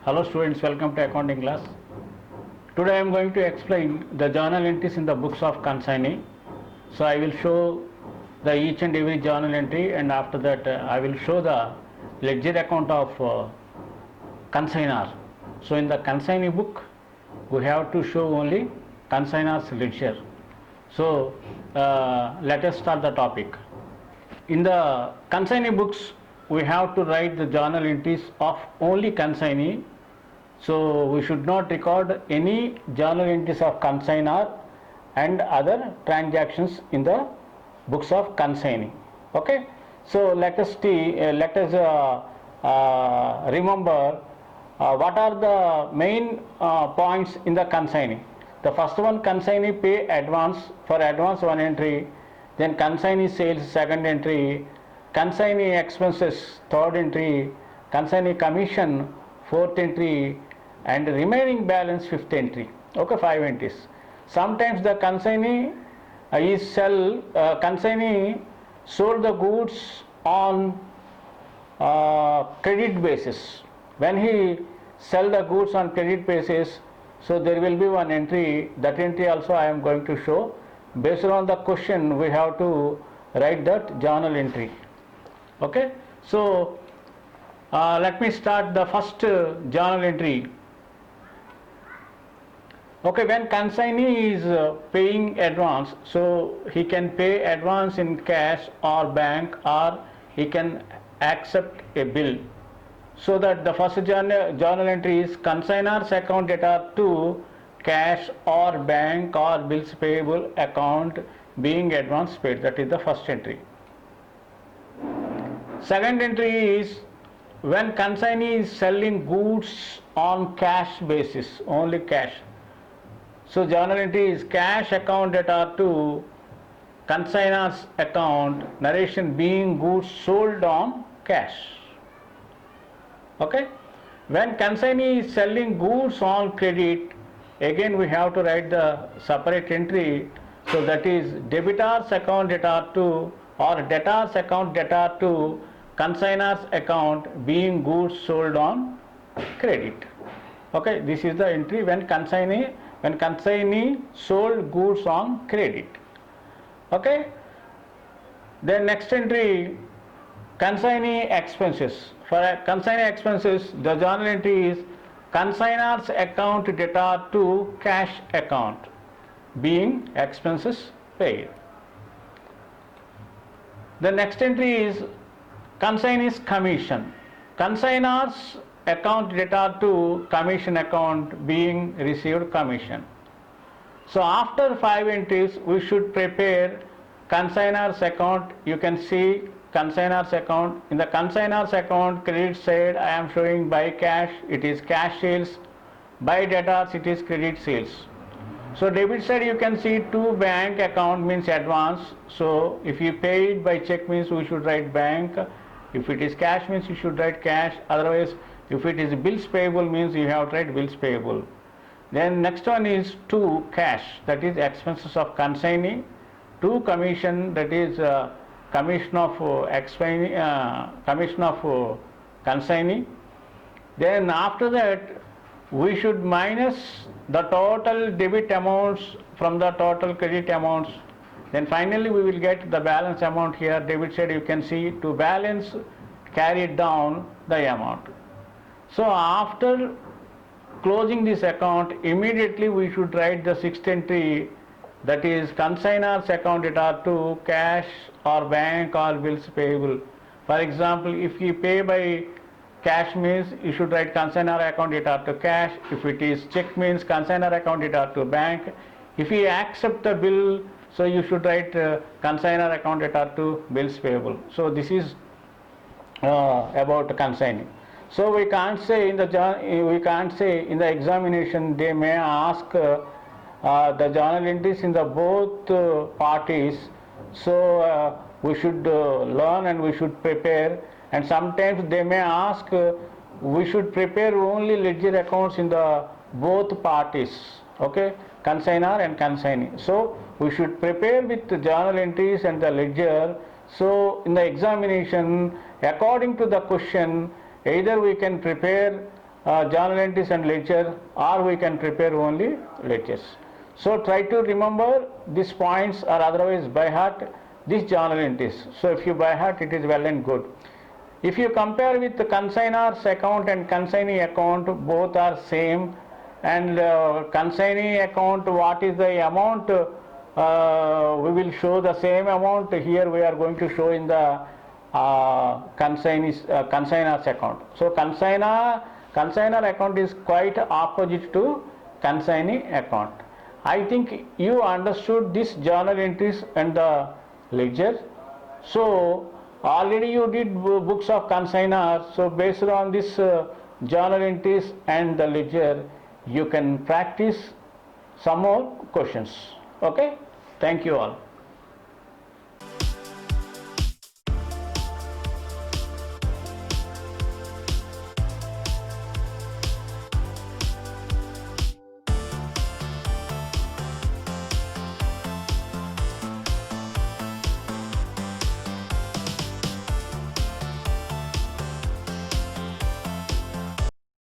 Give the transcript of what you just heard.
Hello students, welcome to accounting class. Today I am going to explain the journal entries in the books of consignee. So I will show the each and every journal entry, and after that I will show the ledger account of consignor. So in the consignee book we have to show only consignor's ledger. So let us start the topic. In the consignee books we have to write the journal entries of only consignee. So we should not record any journal entries of consignor and other transactions in the books of consignee. Okay. So let us remember what are the main points in the consignee. The first one, consignee pay advance, for advance one entry, then consignee sales second entry, consignee expenses third entry, consignee commission fourth entry, and remaining balance fifth entry. Okay, 5 entries. Sometimes the consignee consignee sold the goods on credit basis. When he sell the goods on credit basis, so there will be one entry. That entry also I am going to show. Based on the question we have to write that journal entry. Okay, so let me start the first journal entry. Okay, when consignee is paying advance, so he can pay advance in cash or bank, or he can accept a bill. So that the first journal entry is consignor's account data to cash or bank or bills payable account being advance paid. That is the first entry. Second entry is when consignee is selling goods on cash basis, only cash. So journal entry is cash account data to consignor's account, narration being goods sold on cash. Okay. When consignee is selling goods on credit, again we have to write the separate entry. So that is debitor's account data to or debtor's account data to consignor's account being goods sold on credit. Okay, this is the entry when consignee sold goods on credit. Okay. Then next entry, consignee expenses. For consignee expenses, the journal entry is consignor's account data to cash account being expenses paid. The next entry is consignee's commission. Consignor's account data to commission account being received commission. So after 5 entries we should prepare consignor's account. You can see consignor's account. In the consignor's account, credit side I am showing by cash, it is cash sales, by debtors it is credit sales. So debit side you can see to bank account means advance. So if you pay it by check means we should write bank. If it is cash means you should write cash. Otherwise if it is bills payable means you have to write bills payable. Then next one is to cash, that is expenses of consignee, to commission, that is commission of consignee. Then after that we should minus the total debit amounts from the total credit amounts. Then finally we will get the balance amount here. Debit side you can see to balance carried down the amount. So after closing this account, immediately we should write the sixth entry, that is consignor's account data to cash or bank or bills payable. For example, if you pay by cash means you should write consignor account data to cash. If it is check means consignor account data to bank. If you accept the bill, so you should write consignor account data to bills payable. So this is about consignee. So we can't say in the examination they may ask the journal entries in the both parties. So we should learn and we should prepare, and sometimes they may ask we should prepare only ledger accounts in the both parties. Okay, consignor and consignee. So we should prepare with the journal entries and the ledger. So in the examination, according to the question, either we can prepare journal entries and ledger, or we can prepare only ledgers. So try to remember these points, or otherwise by heart these journal entries. So if you by heart, it is well and good. If you compare with the consignor's account and consignee account, both are same, and consignee account, what is the amount, we will show the same amount. Here we are going to show in the consignor's account. So consignor account is quite opposite to consignee account. I think you understood this journal entries and the ledger. So already you did books of consignor, so based on this journal entries and the ledger, you can practice some more questions. Okay, thank you all.